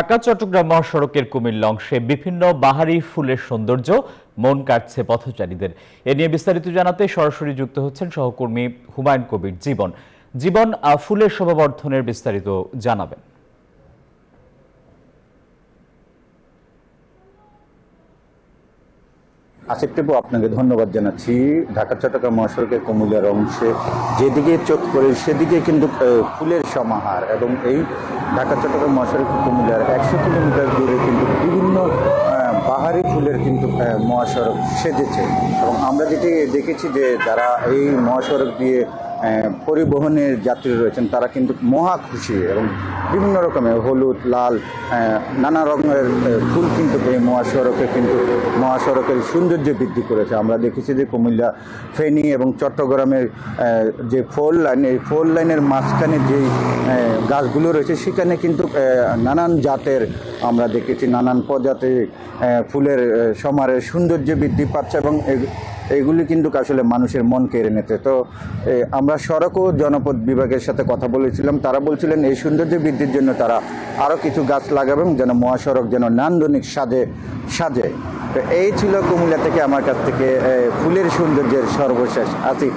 ঢাকা চট্টগ্রাম মহাসড়কের কুমিল্লা অংশে বিভিন্ন বাহারি ফুলের সৌন্দর্য মন কাটছে পথচারীদের। এ নিয়ে বিস্তারিত জানাতে সরাসরি যুক্ত হচ্ছেন সহকর্মী হুমায়ুন কবির জীবন। জীবন, ফুলের শোভাবর্ধনের বিস্তারিত জানাবেন। আসিফ টিপু, আপনাকে ধন্যবাদ জানাচ্ছি। ঢাকা চট্টগ্রাম মহাসড়কের কুমিল্লার অংশে যেদিকে চোখ পড়ে সেদিকে কিন্তু ফুলের সমাহার, এবং এই ঢাকা চট্টগ্রাম মহাসড়কের কুমিল্লার 100 কিলোমিটার দূরে কিন্তু বিভিন্ন বাহারি ফুলের কিন্তু মহাসড়ক সেজেছে। এবং আমরা যেটি দেখেছি যে যারা এই মহাসড়ক দিয়ে পরিবহনের যাত্রী রয়েছেন তারা কিন্তু মহা খুশি, এবং বিভিন্ন রকমের হলুদ, লাল, নানা রকমের ফুল কিন্তু এই মহাসড়কের সৌন্দর্য বৃদ্ধি করেছে। আমরা দেখেছি যে কুমিল্লা, ফেনী এবং চট্টগ্রামের যে ফোর লাইন, এই ফোর লাইনের মাঝখানে যেই গাছগুলো রয়েছে সেখানে কিন্তু নানান জাতের আমরা দেখেছি, নানান প্রজাতির ফুলের সমাহারের সৌন্দর্য বৃদ্ধি পাচ্ছে, এবং এগুলি কিন্তু আসলে মানুষের মন কেড়ে নিতে। তো আমরা সড়ক ও জনপথ বিভাগের সাথে কথা বলেছিলাম, তারা বলছিলেন এই সৌন্দর্য বৃদ্ধির জন্য তারা আরও কিছু গাছ লাগাবেন যেন মহাসড়ক যেন নান্দনিক সাজে। তো এই ছিল কুমিল্লা থেকে আমার কাছ থেকে ফুলের সৌন্দর্যের সর্বশেষ। আসি।